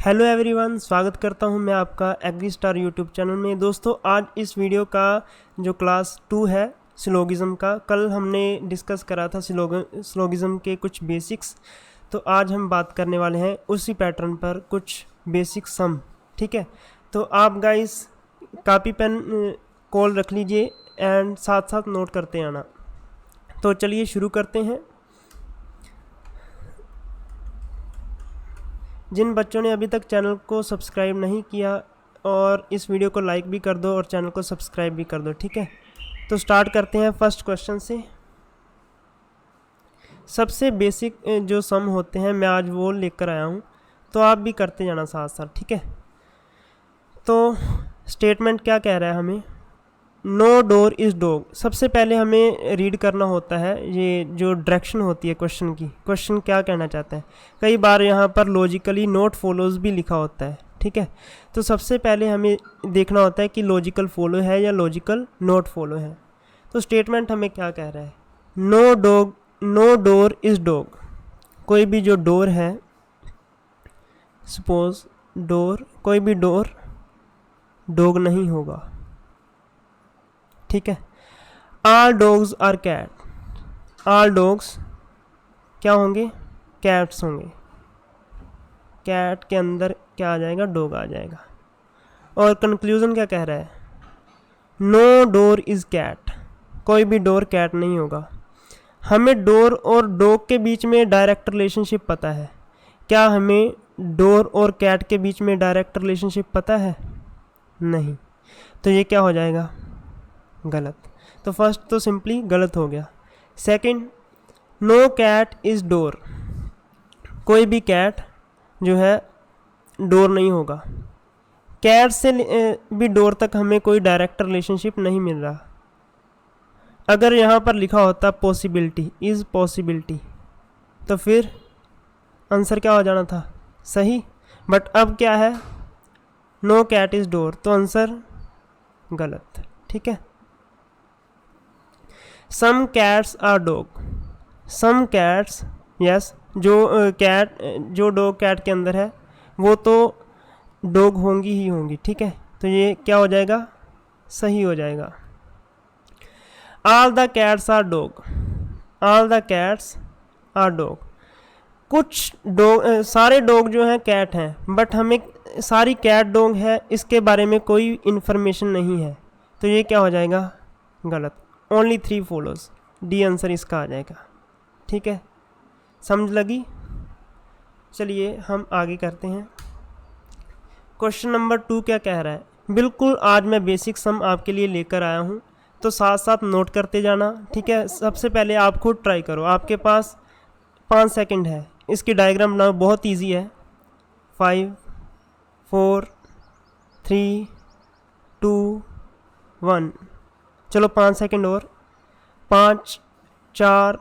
Hello everyone, स्वागत करता हूं मैं आपका एग्री स्टार यूट्यूब चैनल में। दोस्तों, आज इस वीडियो का जो क्लास 2 है सिलोगिज्म का, कल हमने डिस्कस करा था सिलोगिज्म के कुछ बेसिक्स। तो आज हम बात करने वाले हैं उसी पैटर्न पर कुछ बेसिक सम। ठीक है, तो आप गाइस कॉपी पेन कॉल रख लीजिए एंड साथ साथ नोट करते आना। तो चलिए शुरू करते हैं। जिन बच्चों ने अभी तक चैनल को सब्सक्राइब नहीं किया, और इस वीडियो को लाइक भी कर दो और चैनल को सब्सक्राइब भी कर दो। ठीक है, तो स्टार्ट करते हैं फर्स्ट क्वेश्चन से। सबसे बेसिक जो सम होते हैं मैं आज वो लेकर आया हूँ, तो आप भी करते जाना साथ साथ। ठीक है, तो स्टेटमेंट क्या कह रहा है हमें? No door is dog. सबसे पहले हमें रीड करना होता है ये जो डायरेक्शन होती है क्वेश्चन की, क्वेश्चन क्या कहना चाहता है। कई बार यहाँ पर लॉजिकली नोट फॉलोज भी लिखा होता है। ठीक है, तो सबसे पहले हमें देखना होता है कि लॉजिकल फॉलो है या लॉजिकल नोट फॉलो है। तो स्टेटमेंट हमें क्या कह रहा है? No door is dog. कोई भी जो डोर है, सपोज डोर, कोई भी डोर डॉग नहीं होगा। ठीक है, all dogs are cat. All dogs क्या होंगे? कैट्स होंगे। कैट के अंदर क्या आ जाएगा? डॉग आ जाएगा। और कंक्लूजन क्या कह रहा है? No door is cat. कोई भी डोर कैट नहीं होगा। हमें डोर और डॉग के बीच में डायरेक्ट रिलेशनशिप पता है। क्या हमें डोर और कैट के बीच में डायरेक्ट रिलेशनशिप पता है? नहीं। तो ये क्या हो जाएगा? गलत। तो फर्स्ट तो सिंपली गलत हो गया। Second, no cat is door. कोई भी कैट जो है डोर नहीं होगा। कैट से भी डोर तक हमें कोई डायरेक्ट रिलेशनशिप नहीं मिल रहा। अगर यहाँ पर लिखा होता पॉसिबिलिटी, इज़ पॉसिबिलिटी, तो फिर आंसर क्या हो जाना था? सही। बट अब क्या है? नो कैट इज़ डोर, तो आंसर गलत। ठीक है, some cats are dog. Some cats, yes, जो डॉग कैट के अंदर है वो तो डॉग होंगी ही होंगी। ठीक है, तो ये क्या हो जाएगा? सही हो जाएगा। All the cats are dog. All the cats are dog. कुछ डॉग, सारे डॉग जो हैं कैट हैं, बट हमें सारी कैट डॉग है इसके बारे में कोई इन्फॉर्मेशन नहीं है। तो ये क्या हो जाएगा? गलत। ओनली 3 फॉलोज, डी आंसर इसका आ जाएगा। ठीक है, समझ लगी? चलिए हम आगे करते हैं। क्वेश्चन नंबर 2 क्या कह रहा है? बिल्कुल आज मैं बेसिक सम आपके लिए लेकर आया हूँ, तो साथ साथ नोट करते जाना। ठीक है, सबसे पहले आप खुद ट्राई करो। आपके पास 5 सेकंड है। इसकी डायग्राम बनाओ, बहुत ईजी है। 5 4 3 2 1। चलो 5 सेकंड और। 5 4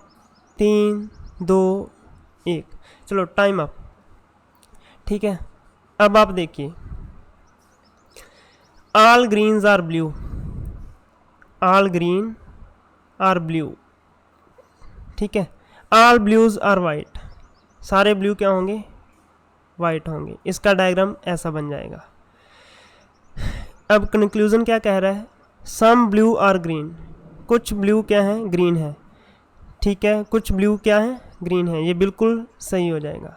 3 2 1। चलो टाइम अप। ठीक है, अब आप देखिए, all greens are blue. All green are blue. ठीक है, ऑल ब्लूज आर वाइट। सारे ब्लू क्या होंगे? वाइट होंगे। इसका डायग्राम ऐसा बन जाएगा। अब कंक्लूजन क्या कह रहा है? Some blue are green. कुछ ब्लू क्या है? ग्रीन है। ठीक है, कुछ ब्लू क्या है? ग्रीन है। ये बिल्कुल सही हो जाएगा।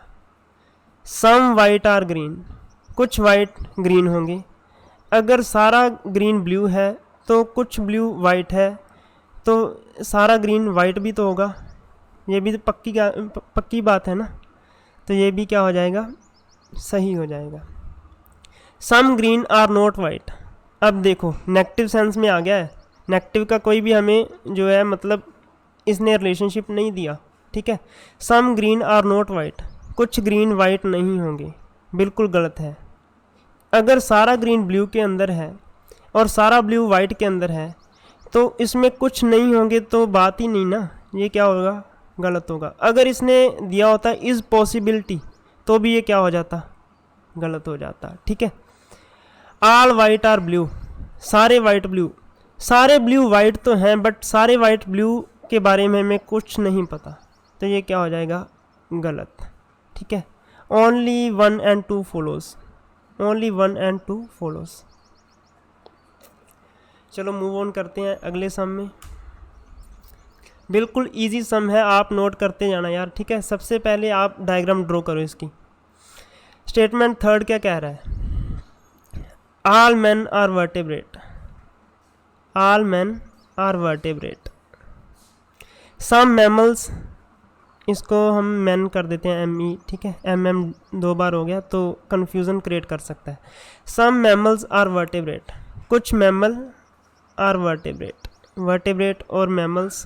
Some white are green. कुछ वाइट ग्रीन होंगे। अगर सारा ग्रीन ब्लू है तो कुछ ब्लू वाइट है, तो सारा ग्रीन वाइट भी तो होगा। ये भी तो पक्की बात है ना। तो ये भी क्या हो जाएगा? सही हो जाएगा। Some green are not white. अब देखो, नेगेटिव सेंस में आ गया है। नेगेटिव का कोई भी हमें जो है मतलब इसने रिलेशनशिप नहीं दिया। ठीक है, some green are not white. कुछ ग्रीन वाइट नहीं होंगे। बिल्कुल गलत है। अगर सारा ग्रीन ब्लू के अंदर है और सारा ब्लू वाइट के अंदर है, तो इसमें कुछ नहीं होंगे तो बात ही नहीं ना। ये क्या होगा? गलत होगा। अगर इसने दिया होता इज़ पॉसिबिलिटी, तो भी ये क्या हो जाता? गलत हो जाता। ठीक है, ऑल वाइट आर ब्लू। सारे वाइट ब्लू। सारे ब्लू वाइट तो हैं, बट सारे वाइट ब्लू के बारे में हमें कुछ नहीं पता। तो ये क्या हो जाएगा? गलत। ठीक है, only 1 and 2 follows, only 1 and 2 follows। चलो मूव ऑन करते हैं अगले सम में। बिल्कुल इजी सम है, आप नोट करते जाना यार, ठीक है। सबसे पहले आप डायग्राम ड्रॉ करो इसकी। स्टेटमेंट थर्ड क्या कह रहा है? All man are vertebrate, all man are vertebrate. Some mammals, इसको हम मैन कर देते हैं ME, ठीक है। MM 2 बार हो गया तो कन्फ्यूज़न क्रिएट कर सकता है। सम मैमल्स आर वर्टेब्रेट, कुछ मैमल आर वर्टेब्रेट, वर्टेब्रेट और मैमल्स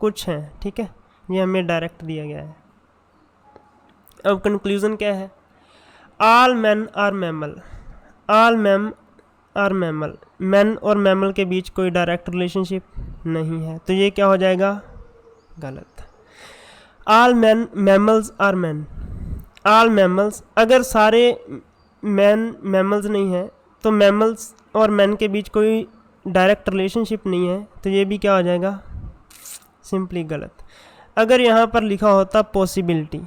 कुछ हैं, ठीक है। ये हमें डायरेक्ट दिया गया है। अब कंक्लूज़न क्या है? All man are mammal, all man are mammal, man और मैमल के बीच कोई डायरेक्ट रिलेशनशिप नहीं है, तो ये क्या हो जाएगा? गलत। All man mammals are man, all mammals, अगर सारे मैन मैमल्स नहीं है तो मैमल्स और मैन के बीच कोई डायरेक्ट रिलेशनशिप नहीं है, तो ये भी क्या हो जाएगा? सिंपली गलत। अगर यहाँ पर लिखा होता पॉसिबिलिटी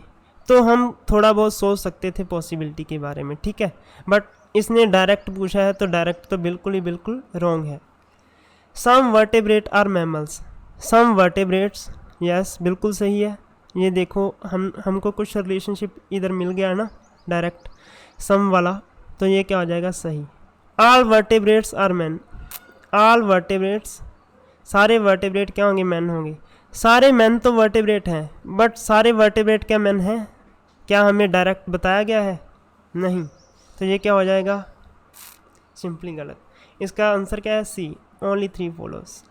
तो हम थोड़ा बहुत सोच सकते थे पॉसिबिलिटी के बारे में, ठीक है। बट इसने डायरेक्ट पूछा है तो डायरेक्ट तो बिल्कुल ही बिल्कुल रॉन्ग है। Some vertebrate are mammals, some vertebrates, yes बिल्कुल सही है। ये देखो हमको कुछ रिलेशनशिप इधर मिल गया है ना डायरेक्ट सम वाला, तो ये क्या हो जाएगा? सही। All vertebrates are man, all vertebrates, सारे वर्टेब्रेट क्या होंगे? मैन होंगे। सारे मैन तो वर्टेब्रेट हैं, बट सारे वर्टेब्रेट क्या मैन हैं? क्या हमें डायरेक्ट बताया गया है? नहीं, तो ये क्या हो जाएगा? सिंपली गलत। इसका आंसर क्या है? सी, ओनली 3 फॉलोस,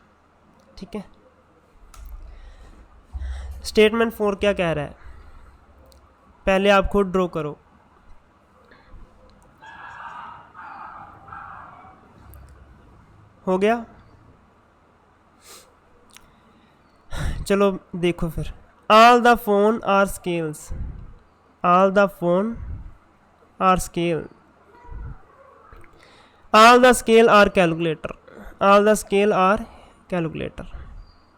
ठीक है। स्टेटमेंट 4 क्या कह रहा है? पहले आप खुद ड्रॉ करो। हो गया? चलो देखो फिर। All the phone are scales, all the phone are scale, all the scale are calculator, all the scale are calculator,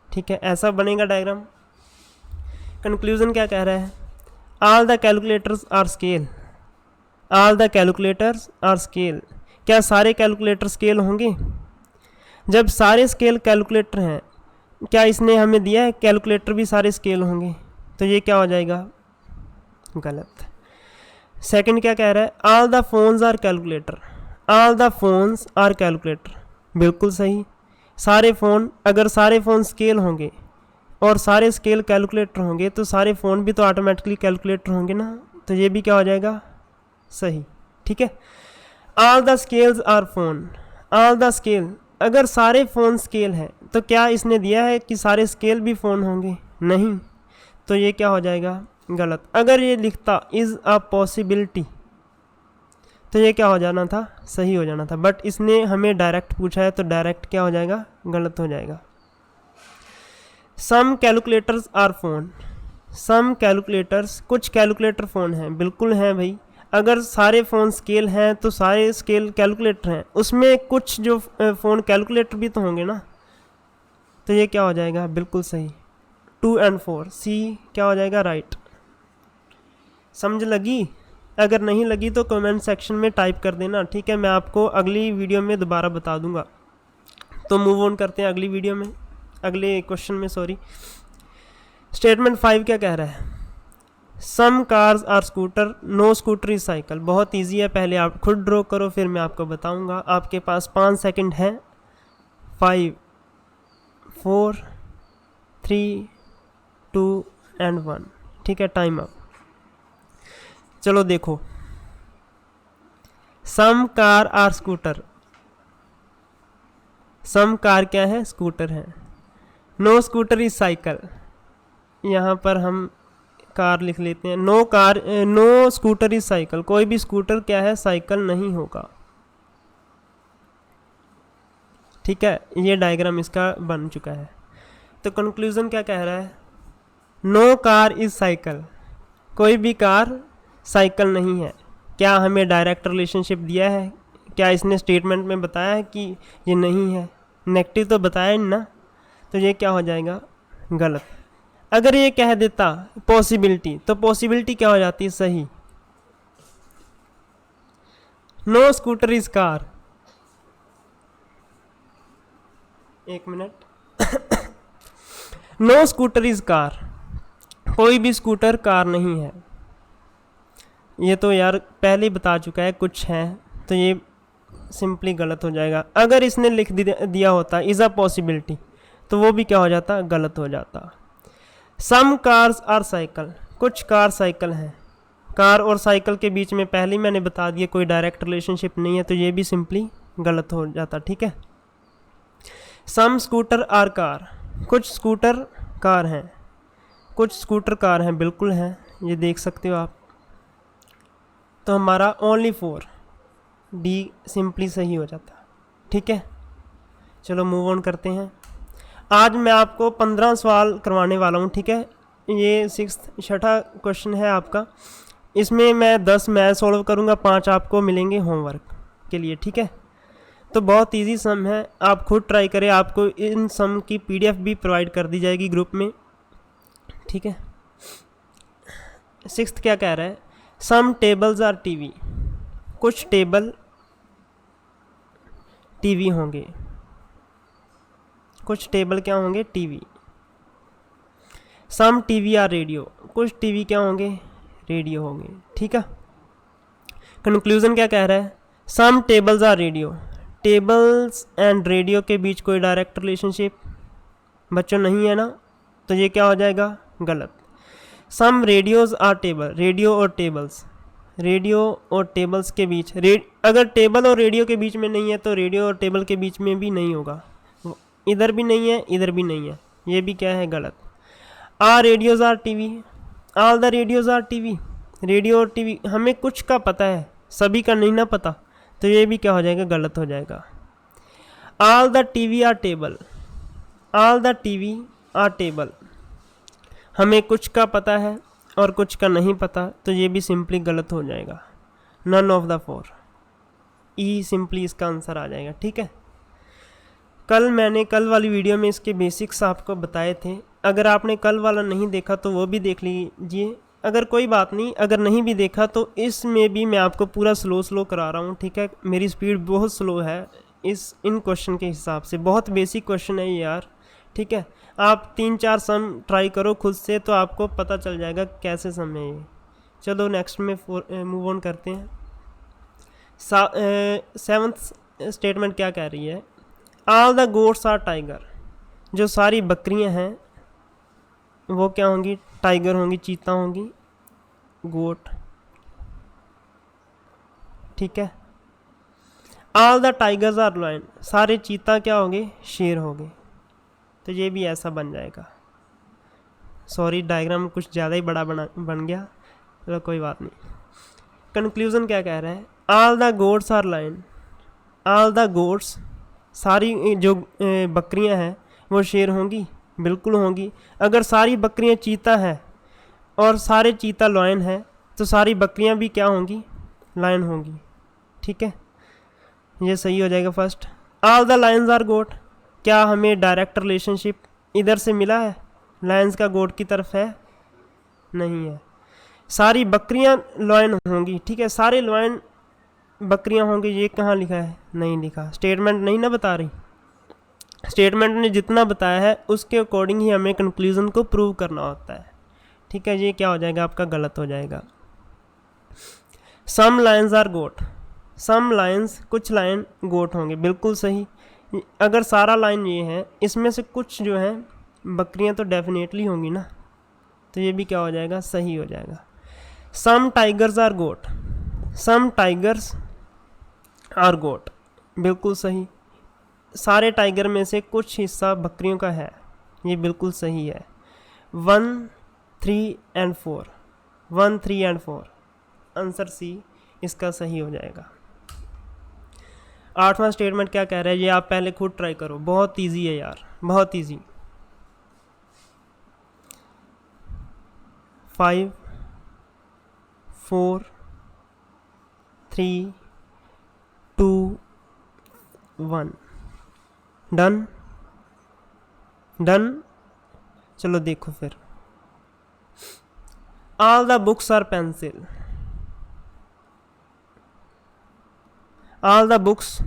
ठीक है। ऐसा बनेगा डायग्राम। कंक्लूजन क्या कह रहा है? All the calculators are scale, all the calculators are scale. क्या सारे कैलकुलेटर स्केल होंगे? जब सारे स्केल कैलकुलेटर हैं, क्या इसने हमें दिया है कैलकुलेटर भी सारे स्केल होंगे? तो ये क्या हो जाएगा? गलत। सेकंड क्या कह रहा है? All the phones are calculator, all the phones are calculator, बिल्कुल सही। सारे फ़ोन, अगर सारे फ़ोन स्केल होंगे और सारे स्केल कैलकुलेटर होंगे तो सारे फ़ोन भी तो ऑटोमेटिकली कैलकुलेटर होंगे ना, तो ये भी क्या हो जाएगा? सही, ठीक है। All the scales are phone, all the scale, अगर सारे फ़ोन स्केल हैं तो क्या इसने दिया है कि सारे स्केल भी फ़ोन होंगे? नहीं, तो ये क्या हो जाएगा? गलत। अगर ये लिखता इज़ अ पॉसिबिलिटी तो ये क्या हो जाना था? सही हो जाना था। बट इसने हमें डायरेक्ट पूछा है तो डायरेक्ट क्या हो जाएगा? गलत हो जाएगा। Some calculators are phone, some calculators, कुछ कैलकुलेटर फ़ोन हैं, बिल्कुल हैं भाई। अगर सारे फ़ोन स्केल हैं तो सारे स्केल कैलकुलेटर हैं, उसमें कुछ जो फ़ोन कैलकुलेटर भी तो होंगे ना, तो ये क्या हो जाएगा? बिल्कुल सही। 2 and 4, सी क्या हो जाएगा? राइट। समझ लगी? अगर नहीं लगी तो कमेंट सेक्शन में टाइप कर देना, ठीक है। मैं आपको अगली वीडियो में दोबारा बता दूंगा। तो मूव ऑन करते हैं अगली वीडियो में, अगले क्वेश्चन में, सॉरी। स्टेटमेंट 5 क्या कह रहा है? Some cars are scooter, no scooter is cycle. बहुत इजी है, पहले आप खुद ड्रॉ करो फिर मैं आपको बताऊंगा। आपके पास 5 सेकंड हैं। 5, 4, 3, 2 and 1, ठीक है। Time up. चलो देखो, some car are scooter, some car क्या है? स्कूटर है। नो स्कूटर इज साइकिल, यहाँ पर हम कार लिख लेते हैं। No car, no scooter is cycle, कोई भी स्कूटर क्या है? साइकिल नहीं होगा, ठीक है। ये डायग्राम इसका बन चुका है। तो कंक्लूजन क्या कह रहा है? नो कार इज साइकिल, कोई भी कार साइकिल नहीं है। क्या हमें डायरेक्ट रिलेशनशिप दिया है? क्या इसने स्टेटमेंट में बताया है कि ये नहीं है? नेगेटिव तो बताया नहीं ना, तो ये क्या हो जाएगा? गलत। अगर ये कह देता पॉसिबिलिटी तो पॉसिबिलिटी क्या हो जाती है? सही। नो स्कूटर इज कार, एक minute. No scooter is car, कोई भी स्कूटर कार नहीं है। ये तो यार पहले ही बता चुका है, कुछ है, तो ये सिंपली गलत हो जाएगा। अगर इसने लिख दिया होता इज़ अ पॉसिबिलिटी, तो वो भी क्या हो जाता, गलत हो जाता। सम कार्स आर साइकिल, कुछ कार साइकिल हैं। कार और साइकिल के बीच में पहले ही मैंने बता दिया कोई डायरेक्ट रिलेशनशिप नहीं है, तो ये भी सिंपली गलत हो जाता। ठीक है। सम स्कूटर आर कार, कुछ स्कूटर कार हैं, कुछ स्कूटर कार हैं, बिल्कुल हैं, ये देख सकते हो आप। तो हमारा ओनली 4 डी सिंपली सही हो जाता। ठीक है, चलो मूव ऑन करते हैं। आज मैं आपको 15 सवाल करवाने वाला हूँ। ठीक है, ये 6th क्वेश्चन है आपका। इसमें मैं 10 मैं सॉल्व करूँगा, 5 आपको मिलेंगे होमवर्क के लिए। ठीक है, तो बहुत इजी सम है, आप खुद ट्राई करें। आपको इन सम की PDF भी प्रोवाइड कर दी जाएगी ग्रुप में। ठीक है। 6th क्या कह रहा है, सम टेबल्स आर टीवी, कुछ टेबल टीवी होंगे, कुछ टेबल क्या होंगे, TV. Some TV are radio, कुछ टीवी क्या होंगे, रेडियो होंगे। ठीक है। कंक्लूजन क्या कह रहा है, some tables are radio, tables and radio के बीच कोई डायरेक्ट रिलेशनशिप बच्चों नहीं है ना, तो ये क्या हो जाएगा, गलत। Some radios are table, radio और टेबल्स, रेडियो और टेबल्स के बीच अगर टेबल और रेडियो के बीच में नहीं है तो रेडियो और टेबल के बीच में भी नहीं होगा, इधर भी नहीं है इधर भी नहीं है, ये भी क्या है, गलत। Are radios are TV, all the radios are TV, radio और टीवी हमें कुछ का पता है, सभी का नहीं ना पता, तो ये भी क्या हो जाएगा, गलत हो जाएगा। All the TV are table, all the TV are table, हमें कुछ का पता है और कुछ का नहीं पता, तो ये भी सिंपली गलत हो जाएगा। None of the 4, E simply इसका आंसर आ जाएगा। ठीक है, मैंने कल वाली वीडियो में इसके बेसिक्स आपको बताए थे, अगर आपने कल वाला नहीं देखा तो वो भी देख लीजिए। अगर कोई बात नहीं, अगर नहीं भी देखा तो इसमें भी मैं आपको पूरा स्लो करा रहा हूँ। ठीक है, मेरी स्पीड बहुत स्लो है इन क्वेश्चन के हिसाब से, बहुत बेसिक क्वेश्चन है ये यार। ठीक है, आप 3-4 सम ट्राई करो खुद से, तो आपको पता चल जाएगा कैसे सम है ये। चलो नेक्स्ट में मूव ऑन करते हैं। 7th स्टेटमेंट क्या कह रही है, all the goats are tiger, जो सारी बकरियां हैं वो क्या होंगी, टाइगर होंगी, चीता होंगी, गोट। ठीक है। All the tigers are lion, सारे चीता क्या होंगे, शेर होंगे, तो ये भी ऐसा बन जाएगा। सॉरी डायग्राम कुछ ज़्यादा ही बड़ा बन गया, चलो कोई बात नहीं। कंक्लूजन क्या कह रहा है, all the goats are lion, all the goats, सारी जो बकरियां हैं वो शेर होंगी, बिल्कुल होंगी। अगर सारी बकरियां चीता हैं और सारे चीता लायन हैं, तो सारी बकरियां भी क्या होंगी, लायन होंगी। ठीक है, ये सही हो जाएगा first. All the lions are goat, क्या हमें डायरेक्ट रिलेशनशिप इधर से मिला है, लायंस का गोट की तरफ है, नहीं है। सारी बकरियां लायन होंगी, ठीक है, सारे लायन बकरियां होंगी, ये कहाँ लिखा है, नहीं लिखा। स्टेटमेंट नहीं ना बता रही, स्टेटमेंट ने जितना बताया है उसके अकॉर्डिंग ही हमें कंक्लूजन को प्रूव करना होता है। ठीक है, ये क्या हो जाएगा आपका, गलत हो जाएगा। Some lions are goat, some lions, कुछ लायन गोट होंगे, बिल्कुल सही। अगर सारा लाइन ये है, इसमें से कुछ जो है बकरियां तो डेफिनेटली होंगी ना, तो ये भी क्या हो जाएगा, सही हो जाएगा। Some tigers are goat, some tigers are goat, बिल्कुल सही। सारे टाइगर में से कुछ हिस्सा बकरियों का है, ये बिल्कुल सही है। 1, 3 and 4, 1, 3 and 4, आंसर सी इसका सही हो जाएगा। 8वां स्टेटमेंट क्या कह रहा है, ये आप पहले खुद ट्राई करो, बहुत इजी है यार, बहुत इजी। 5, 4, 3, 2, 1, done done. चलो देखो फिर, all the books are pencil, all the books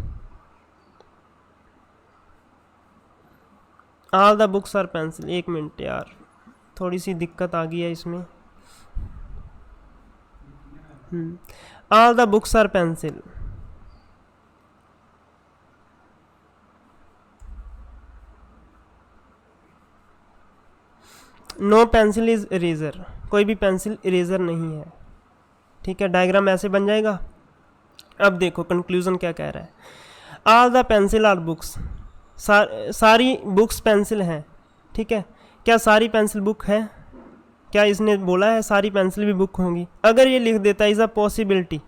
are pencil. एक मिनट यार, थोड़ी सी दिक्कत आ गई है इसमें। All the books are pencil. No pencil is eraser, कोई भी पेंसिल इरेजर नहीं है। ठीक है, डायग्राम ऐसे बन जाएगा। अब देखो कंक्लूजन क्या कह रहा है। All the pencil are books, सारी बुक्स पेंसिल हैं। ठीक है, क्या सारी पेंसिल बुक है? क्या इसने बोला है सारी पेंसिल भी बुक होंगी? अगर ये लिख देता इज़ अ पॉसिबिलिटी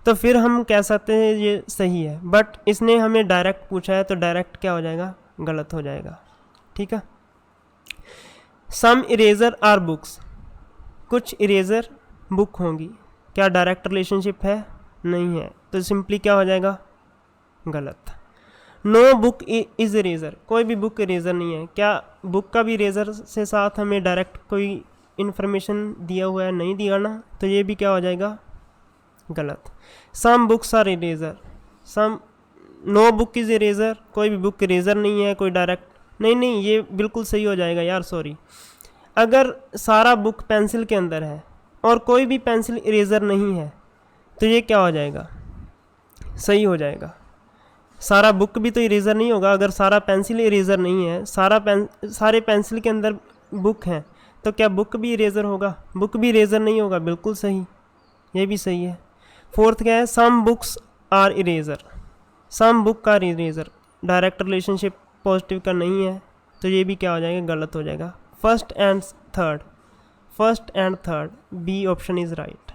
तो फिर हम कह सकते हैं ये सही है, बट इसने हमें डायरेक्ट पूछा है तो डायरेक्ट क्या हो जाएगा? गलत हो जाएगा। ठीक है, सम इरेजर आर बुक्स, कुछ इरेजर बुक होंगी। क्या डायरेक्ट रिलेशनशिप है? नहीं है, तो सिंपली क्या हो जाएगा? गलत। नो बुक इज इरेजर, कोई भी बुक इरेजर नहीं है। क्या बुक का भी इरेजर से साथ हमें डायरेक्ट कोई इन्फॉर्मेशन दिया हुआ है? नहीं दिया ना, तो ये भी क्या हो जाएगा? गलत। Some books are eraser, some no book is eraser, कोई भी बुक इरेजर नहीं है, कोई डायरेक्ट नहीं, ये बिल्कुल सही हो जाएगा यार, सॉरी। अगर सारा बुक पेंसिल के अंदर है और कोई भी पेंसिल इरेजर नहीं है तो ये क्या हो जाएगा? सही हो जाएगा। सारा बुक भी तो इरेजर नहीं होगा। अगर सारा पेंसिल इरेजर नहीं है, सारे पेंसिल के अंदर बुक हैं, तो क्या बुक भी इरेजर होगा? बुक भी इरेजर नहीं होगा, बिल्कुल सही, ये भी सही है। फोर्थ क्या है? Some books are eraser, some book are eraser, direct relationship positive का नहीं है, तो ये भी क्या हो जाएगा? गलत हो जाएगा। First and third, B option is right.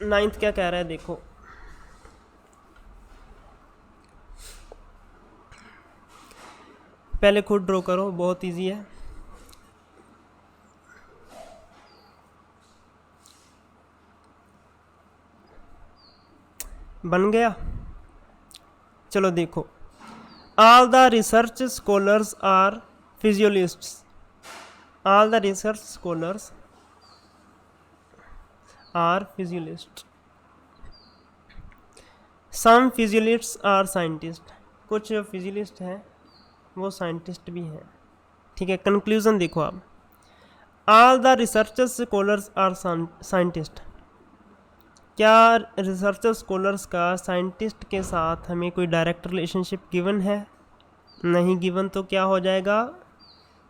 Ninth क्या कह रहा है देखो। पहले खुद ड्रॉ करो, बहुत इजी है। बन गया? चलो देखो, all the research scholars are physiologists, all the research scholars are physiologist, some physiologists are scientist, कुछ जो फिजियोलिस्ट हैं वो साइंटिस्ट भी हैं। ठीक है, कंक्लूजन देखो आप। All the research scholars are scientist, क्या रिसर्चर स्कॉलर्स का साइंटिस्ट के साथ हमें कोई डायरेक्ट रिलेशनशिप गिवन है? नहीं गिवन, तो क्या हो जाएगा?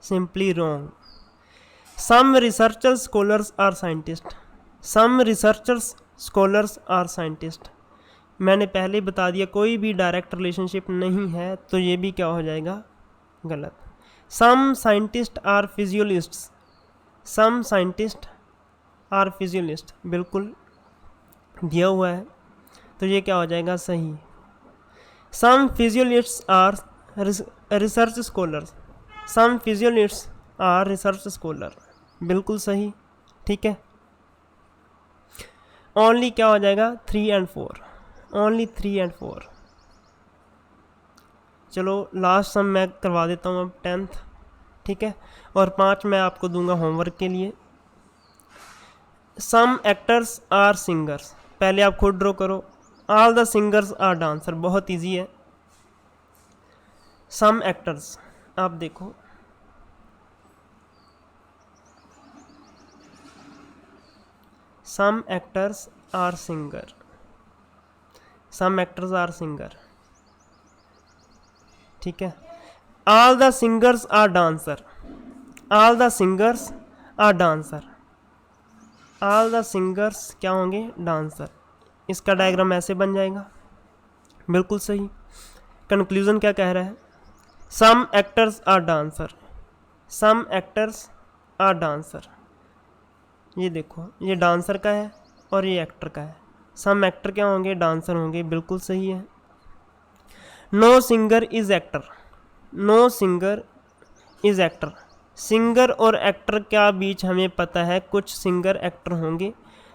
Simply wrong. Some researcher scholars are scientist, some researchers scholars are scientist, मैंने पहले ही बता दिया कोई भी डायरेक्ट रिलेशनशिप नहीं है, तो ये भी क्या हो जाएगा? गलत। Some scientist are physiologists, some scientist are physiologist, बिल्कुल दिया हुआ है, तो ये क्या हो जाएगा? सही। Some physiologists are research scholars, some physiologists are research scholar, बिल्कुल सही। ठीक है, ओनली क्या हो जाएगा? 3 and 4, ओनली 3 and 4। चलो लास्ट सम मैं करवा देता हूँ अब 10th। ठीक है, और 5 मैं आपको दूंगा होमवर्क के लिए। सम एक्टर्स आर सिंगर्स, पहले आप खुद ड्रॉ करो। All the singers are dancer, बहुत इजी है। सम एक्टर्स, आप देखो, some actors are singer, some actors are singer. ठीक है, all the singers are dancer, all the singers are dancer, all the singers क्या होंगे? डांसर। इसका डायग्राम ऐसे बन जाएगा, बिल्कुल सही। कंक्लूजन क्या कह रहा है? Some actors are dancer, some actors are dancer. ये देखो, ये डांसर का है और ये एक्टर का है। सम एक्टर क्या होंगे? डांसर होंगे, बिल्कुल सही है। Know singer is actor, know singer is actor, singer और एक्टर क्या बीच हमें पता है कुछ सिंगर एक्टर होंगे,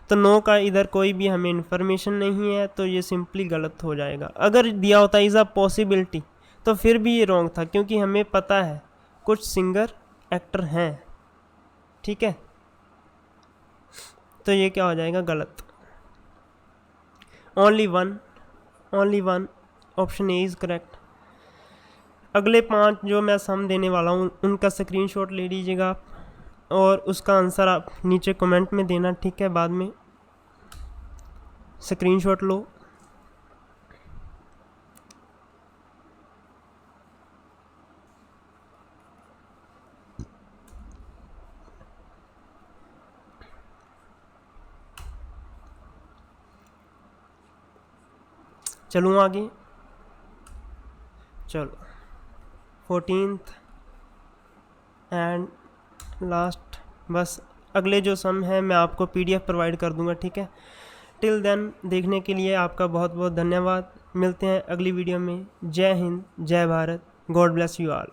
तो नो का इधर कोई भी हमें इन्फॉर्मेशन नहीं है, तो ये सिंपली गलत हो जाएगा। अगर दिया होता इज़ अ पॉसिबिलिटी तो फिर भी ये रॉन्ग था, क्योंकि हमें पता है कुछ सिंगर एक्टर हैं। ठीक है, तो ये क्या हो जाएगा? गलत। Only one, option A is correct. अगले 5 जो मैं सम देने वाला हूँ उनका स्क्रीनशॉट ले लीजिएगा आप, और उसका आंसर आप नीचे कमेंट में देना, ठीक है। बाद में स्क्रीनशॉट लो। चलूँ आगे, चलो 14th एंड लास्ट। बस अगले जो सम है मैं आपको PDF प्रोवाइड कर दूंगा, ठीक है। टिल देन देखने के लिए आपका बहुत बहुत धन्यवाद। मिलते हैं अगली वीडियो में। जय हिंद, जय Bharat, God bless you all.